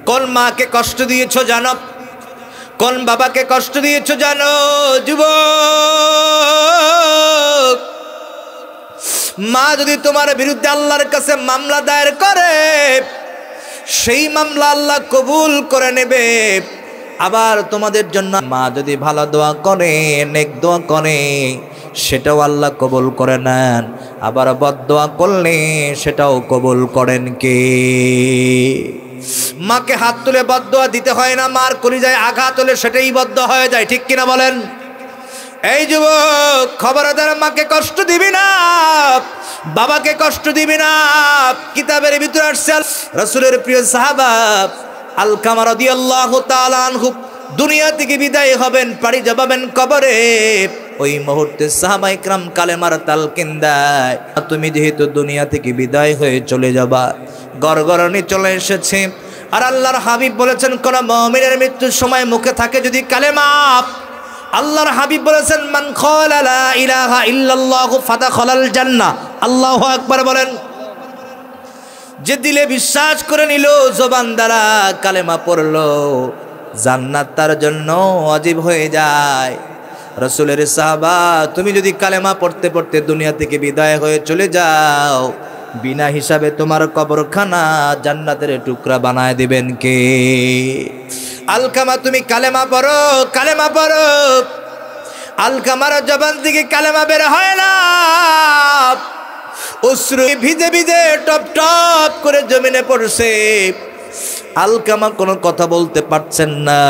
কোন মাকে কষ্ট দিয়েছো জানো? কোন বাবাকে কষ্ট দিয়েছো জানো? যুবক, মা যদি তোমার বিরুদ্ধে আল্লাহর কাছে মামলা দায়ের করে, সেই মামলা আল্লাহ কবুল করে নেবে। আবার তোমাদের জন্য মা যদি ভালো দোয়া করে, নেক দোয়া করে, সেটাও আল্লাহ কবুল করে নেন। আবার বদদোয়া করলে সেটাও কবুল করেন কে? মাকে হাত তুলে বদদোয়া দিতে হয় না, মার কলিজায় আঘাত হলে সেটাই বদদোয়া হয়ে যায়, ঠিক কিনা বলেন? এই যুবক, খবরদার মাকে কষ্ট দিবি না, বাবাকে কষ্ট দিবি না। কিতাবের ভিতরে আসছে রাসূলের প্রিয় সাহাবা আলকামা রাদিয়াল্লাহু তাআলা আনহু দুনিয়া থেকে বিদায় হবেন, পাড়ি জমাবেন কবরে। ওই মুহূর্তে সাহাবায়ে কেরাম কালেমার তালকিন দেয়, তুমি যেহেতু দুনিয়া থেকে বিদায় হয়ে চলে যাবা, গড়গড়ানি চলে এসেছে। আর আল্লাহর হাবিব বলেছেন, কোন মুমিনের মৃত্যুর সময় মুখে থাকে যদি কালেমা, আল্লাহর হাবিব বলেছেন, মান ক্বালা লা ইলাহা ইল্লাল্লাহু ফাদাখালাল জান্নাহ। আল্লাহু আকবার বলেন। যে দিলে বিশ্বাস করে নিল, জবান দ্বারা কালেমা পড়লো, জান্নাত তার জন্য ওয়াজিব হয়ে যায়। রাসূলের সাহাবা, তুমি যদি কালেমা পড়তে পড়তে দুনিয়া থেকে বিদায় হয়ে চলে যাও, বিনা হিসাবে তোমার কবরখানা জান্নাতের টুকরা বানায় দিবেন কে? আলকামা, তুমি কালেমা পড়ো, কালেমা পড়ো। আলকামার জবান থেকে কালেমা বের হয় না, অশ্রু ভিজে ভিজে টপ টপ করে জমিনে পড়ছে। আলকামা কোনো কথা বলতে পারছেন না।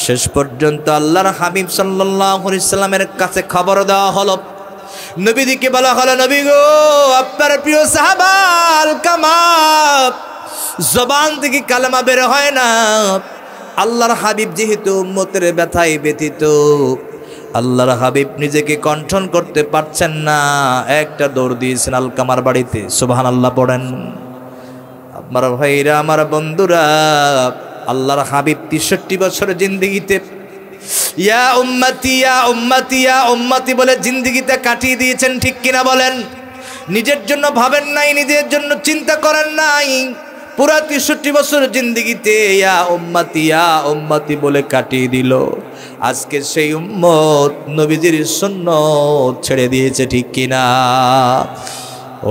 শেষ পর্যন্ত আল্লাহর হাবিব সাল্লাল্লাহু আলাইহি সাল্লামের কাছে খবর দেওয়া হলো, নবীদিকে বলা হলো, নবী গো, আপনার প্রিয় সাহাবা আলকামা জবান থেকে কালেমা বের হয় না। আল্লাহর হাবিব যেহেতু উম্মতের ব্যথায় ব্যথিত, আল্লাহর হাবিব নিজেকে কন্ট্রোল করতে পারছেন না, একটা দৌড় দিয়েছেন আলকামার বাড়িতে। সুবহানাল্লাহ পড়েন। আমার ভাইরা, আমার বন্ধুরা, আল্লাহর হাবিব 63 বছর জিন্দেগিতে ইয়া উম্মতি ইয়া উম্মতি ইয়া উম্মতি বলে জিন্দেগিতে কাটিয়ে দিয়েছেন, ঠিক কিনা বলেন? নিজের জন্য ভাবেন নাই, নিজের জন্য চিন্তা করেন নাই। পুরা 63 বছর জিন্দেগিতে ইয়া উম্মতি বলে কাটিয়ে দিল। আজকে সেই উম্মত নবীজির সুন্নত ছেড়ে দিয়েছে, ঠিক কিনা?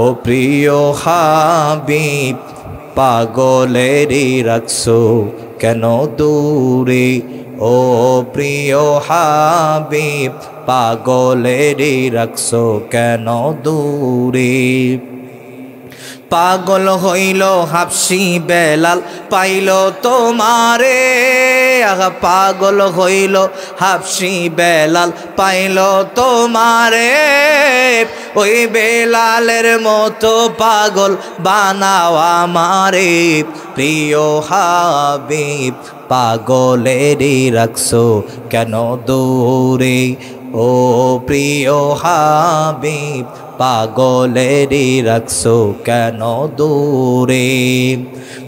ও প্রিয় হাবিব, পাগলেরই রাখছো কেন দূরে? ও প্রিয় হাবিব, পাগলেরই রাখছো কেন দূরে? পাগল হইল হাবশী বেলাল, পাইল তোমারে। পাগল হইল হাবশী বেলাল, পাইল তোমারে। ওই বেলালের মতো পাগল বানাও আমারে। প্রিয় হাবিব, পাগলেরই রাখছো কেন দূরে? ও প্রিয় হাবিব, পাগলেরই রাখছো কেন দূরে?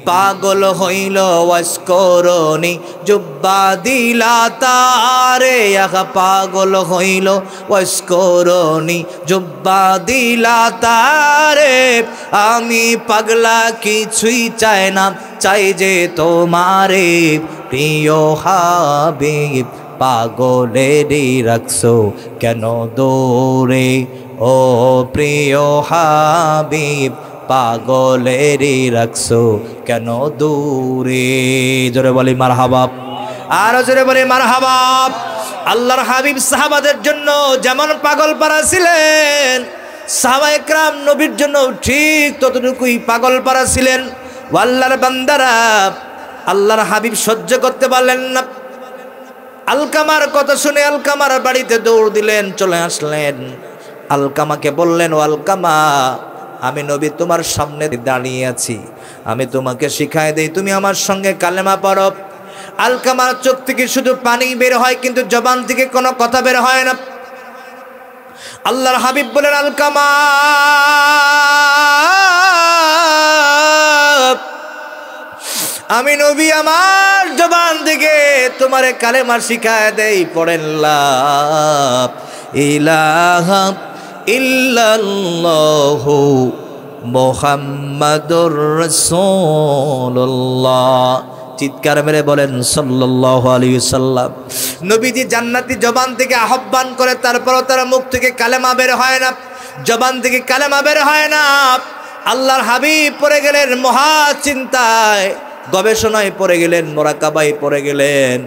পাগল হইল ওয়াসকরণী, জুব্বা দিলা তারে। পাগল হইল ওয়াসকরণী, জুব্বা দিলা তারে। আমি পাগলা কিছুই চাই না, চাই যে তোমারে। প্রিয় হাবিব, পাগলেরই রাখছো কেন দূরে? ও প্রিয় হাবিব, পাগলেরই রাখছো কেন দূরে? জোরে বলি মারহাবা, আরো জোরে বলি মারহাবা। আল্লাহর হাবিব সাহাবাদের জন্য যেমন পাগল পারা ছিলেন, সাহাবায়ে কেরাম নবীর জন্য ঠিক ততটুকুই পাগল পারা ছিলেন। আল্লাহর বান্দারা, আল্লাহর হাবিব সহ্য করতে পারলেন না। আলকামার কথা শুনে আলকামার বাড়িতে দৌড় দিলেন, চলে আসলেন। আলকামাকে বললেন, ও আলকামা, আমি নবী তোমার সামনে দাঁড়িয়ে আছি, আমি তোমাকে শিখাই দেই, তুমি আমার সঙ্গে কালেমা পড়ো। আলকামার চোখ থেকে শুধু পানি বের হয়, কিন্তু জবান থেকে কোনো কথা বের হয় না। আল্লাহর হাবিব বলেন, আলকামা, আমি নবী আমার জবান থেকে তোমারে কালেমা শিখায় দেই। পড়েন লা ইলাহা ইল্লাল্লাহু মুহাম্মাদুর রাসূলুল্লাহ। চিৎকার মেরে বলেন সাল্লাল্লাহু আলাইহি ওয়াসাল্লাম। নবীজি জান্নাতি জবান থেকে আহ্বান করে, তারপরও তার মুখ থেকে কালেমা বের হয় না, জবান থেকে কালেমা বের হয় না। আল্লাহর হাবিব পড়ে গেলেন মহা চিন্তায়, গবেষণায় পড়ে গেলেন, মোরাকাবায় পড়ে গেলেন।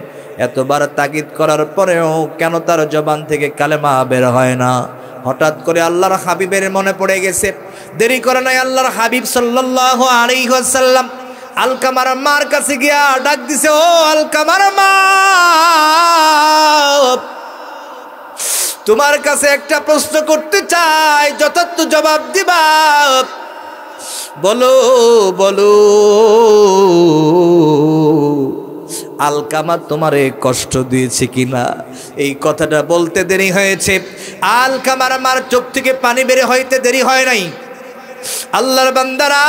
এতবার তাকিদ করার পরেও কেন তার জবান থেকে কালেমা বের হয় না? হঠাৎ করে আল্লাহর হাবিবের মনে পড়ে গেছে। দেরি করে নাই, আল্লাহর হাবিব সাল্লাল্লাহু আলাইহি ওয়াসাল্লাম আলকামার মার কাছে গিয়া ডাক দিছে, ও আলকামার মা, তোমার কাছে একটা প্রশ্ন করতে চাই, যথার্থ জবাব দিবা। বলো বলো। আলকামা তোমারে কষ্ট দিয়েছে কিনা? এই কথাটা বলতে দেরি হয়েছে। আলকামার মার চোখ থেকে পানি বের হইতে দেরি হয় নাই। আল্লাহর বান্দারা,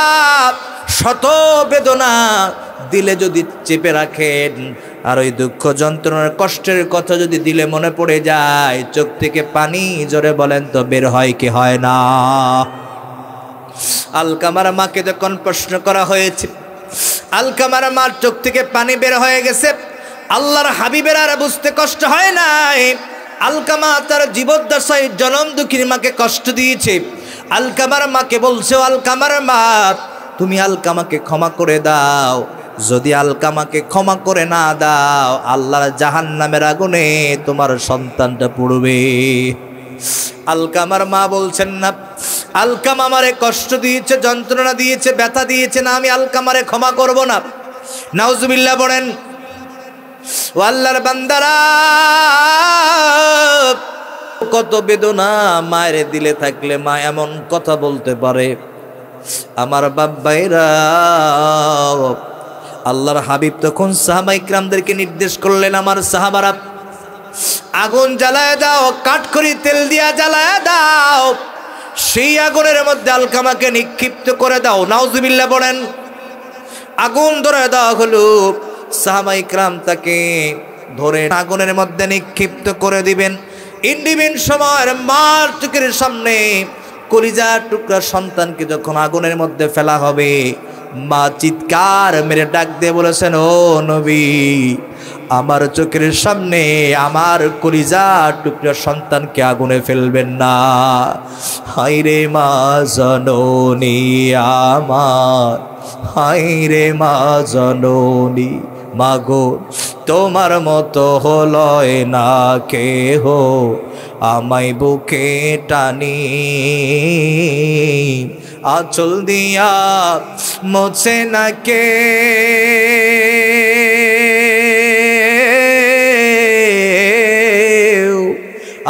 শত বেদনা দিলে যদি চেপে রাখেন, আর ওই দুঃখ যন্ত্রণার কষ্টের কথা যদি দিলে মনে পড়ে যায়, চোখ থেকে পানি, জোরে বলেন তো, বের হয় কি হয় না? আলকামার মাকে যখন প্রশ্ন করা হয়েছে, আলকামার মার চোখ থেকে পানি বের হয়ে গেছে। আল্লাহর হাবিবের আর বুঝতে কষ্ট হয় নাই। আলকামা তার জীবদ্দশায় জনম দুঃখীর মাকে কষ্ট দিয়েছে। আলকামার মাকে বলছে, আলকামার মা, তুমি আলকামাকে ক্ষমা করে দাও। যদি আলকামাকে ক্ষমা করে না দাও, আল্লাহর জাহান্নামের আগুনে তোমার সন্তানটা পড়বে। আলকামার মা বলছেন, না, আলকামা আমারে কষ্ট দিয়েছে, যন্ত্রণা দিয়েছে, ব্যথা দিয়েছে, না, আমি আলকামারে ক্ষমা করব না। নাউজুবিল্লাহ বলেন। ও আল্লাহর বান্দারা, কত বেদনা মায়ের দিলে থাকলে মা এমন কথা বলতে পারে? আমার বাব্বাইরা, আল্লাহর হাবিব তখন সাহাবা ইকরামদেরকে নির্দেশ করলেন, আমার সাহাবারা, আগুন জ্বালায় দাও, কাঠখড়ি তেল দিয়া জ্বালায় দাও, সেই আগুনের মধ্যে আলকামাকে নিক্ষিপ্ত করে দাও। নাউজুবিল্লাহ বলেন। আগুন ধরে দেওয়া হলো। সাহাবা ইকরাম তাকে ধরে আগুনের মধ্যে নিক্ষিপ্ত করে দিবেন। ইন্ডিবেন সময়ের মার চোখের সামনে কলিজার টুকরা সন্তানকে যখন আগুনের মধ্যে ফেলা হবে, মা চিৎকার মেরে ডাক দিয়ে বলেছেন, ও নবী, আমার চোখের সামনে আমার কলিজার টুকরা সন্তানকে আগুনে ফেলবেন না। হায়রে মা জননী আমার, হায়রে মা জননী, মাগো তোমার মতো হলয় না কেহ, আমায় বুকে টানি, আঁচল দিয়া মোছে না কে,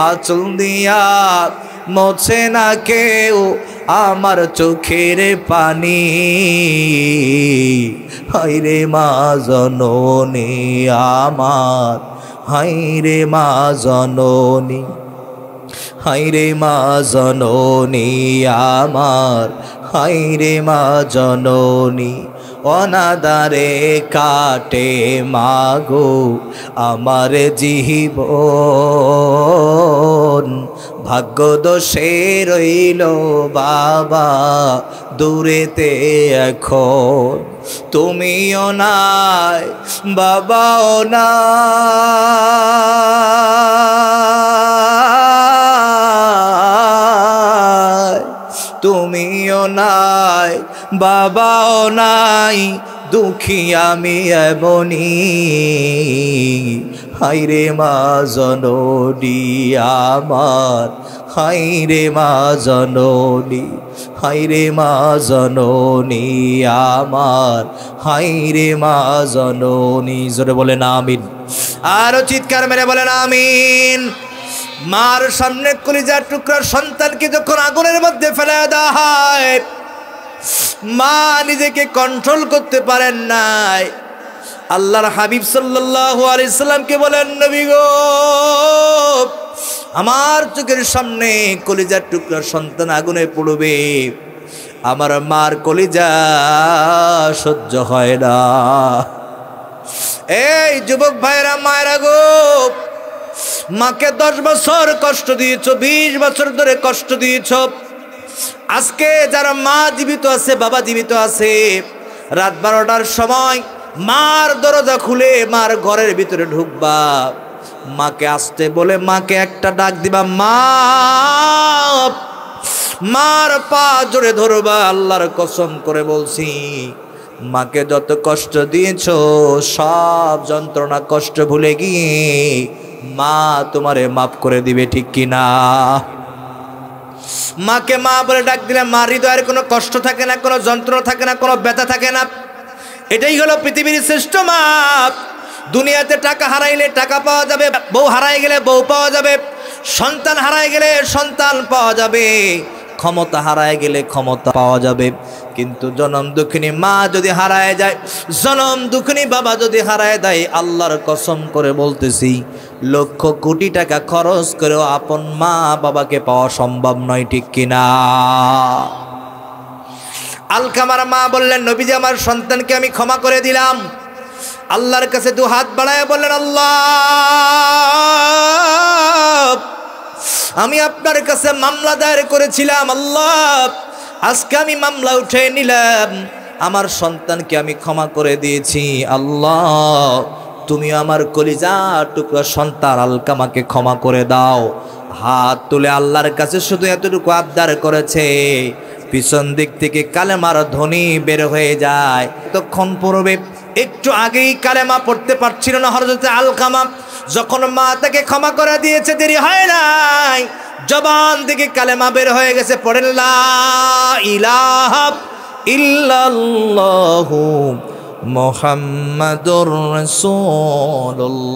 আঁচল দিয়া মোছে না কেউ আমার চোখের পানি। হায়রে মা জননী আমার, হায়রে মা জননী, হায়রে মা জননী আমার, হায়রে মা জননী, অনাদারে কাটে মাগো আমার জীবন, ভাগ্য দোষে রইল বাবা দূরেতে এখন, তুমিও নাই বাবাও নাই, তুমিও নাই বাবাও নাই, দুঃখী আমি এমনি। হায়রে মা জননী আমার, হায়রে মা জননী, হায়রে মা জননী আমার, হায়রে মা জননী। জোরে বলেন আমিন। আরো চিৎকার মেরে বলেন আমিন। মার সামনে কলিজার টুকরা সন্তানকে যখন আগুনের মধ্যে ফেলে দেওয়া হয়, মা নিজেকে কন্ট্রোল করতে পারেন নাই। আল্লাহর হাবিব সাল্লাল্লাহু আলাইহি সাল্লামকে বলেন, নবী গো, আমার চোখের সামনে কলিজার টুকরা সন্তান আগুনে পড়বে, আমার মার কলিজা সহ্য হয় না। এই যুবক ভাইরা, মায়েরা গো, মাকে 10 বছর কষ্ট দিয়েছ, 20 বছর ধরে কষ্ট দিয়েছ, আজকে যারা মা জীবিত আছে, বাবা জীবিত আছে, রাত 12টার সময় মার দরজা খুলে মার ঘরের ভিতরে ঢুকবা, মাকে আসতে বলে মাকে একটা ডাক দিবা, মা, মার পা জোরে ধরবা। আল্লাহর কসম করে বলছি, মাকে যত কষ্ট দিয়েছো সব যন্ত্রণা কষ্ট ভুলে গিয়ে মা তোমারে মাফ করে দিবে, ঠিক কিনা? মাকে মা বলে ডাক দিলে মার হৃদয়ের কোনো কষ্ট থাকে না, কোনো যন্ত্রণা থাকে না, কোনো ব্যথা থাকে না। এটাই হলো পৃথিবীর শ্রেষ্ঠ মা। দুনিয়াতে টাকা হারাইলে টাকা পাওয়া যাবে, বউ হারাই গেলে বউ পাওয়া যাবে, সন্তান হারাই গেলে সন্তান পাওয়া যাবে, ক্ষমতা হারায় গেলে ক্ষমতা পাওয়া যাবে। কিন্তু জনম দুঃখিনী মা যদি হারায় যায়, জনম দুঃখিনী বাবা যদি হারায় দেয়, আল্লাহর কসম করে বলতেছি, লক্ষ কোটি টাকা খরচ করেও আপন মা বাবাকে পাওয়া সম্ভব নয়, ঠিক কিনা? আলকামার মা বললেন, নবীজি আমার সন্তানকে আমি ক্ষমা করে দিলাম। আল্লাহর কাছে দু হাত বাড়ায় বললেন, আল্লাহ, আমি আপনার কাছে মামলা দায়ের করেছিলাম, আল্লাহ আজকে আমি মামলা উঠে নিলাম, আমার সন্তানকে আমি ক্ষমা করে দিয়েছি। আল্লাহ তুমি আমার কলিজা টুকরা সন্তান আলকামাকে ক্ষমা করে দাও। হাত তুলে আল্লাহর কাছে শুধু এতটুকু আবদার করেছে, পিছন দিক থেকে কালেমার ধ্বনি বের হয়ে যায়। তখন পূর্বে একটু আগেই কালেমা পড়তে পারছিল না হযরত আলকামা, যখন মা তাকে ক্ষমা করে দিয়েছে দেরি হয় নাই, জবান থেকে কালেমা বের হয়ে গেছে। পড়েন লা ইলাহা ইল্লাল্লাহু মুহাম্মাদুর রাসূলুল্লাহ।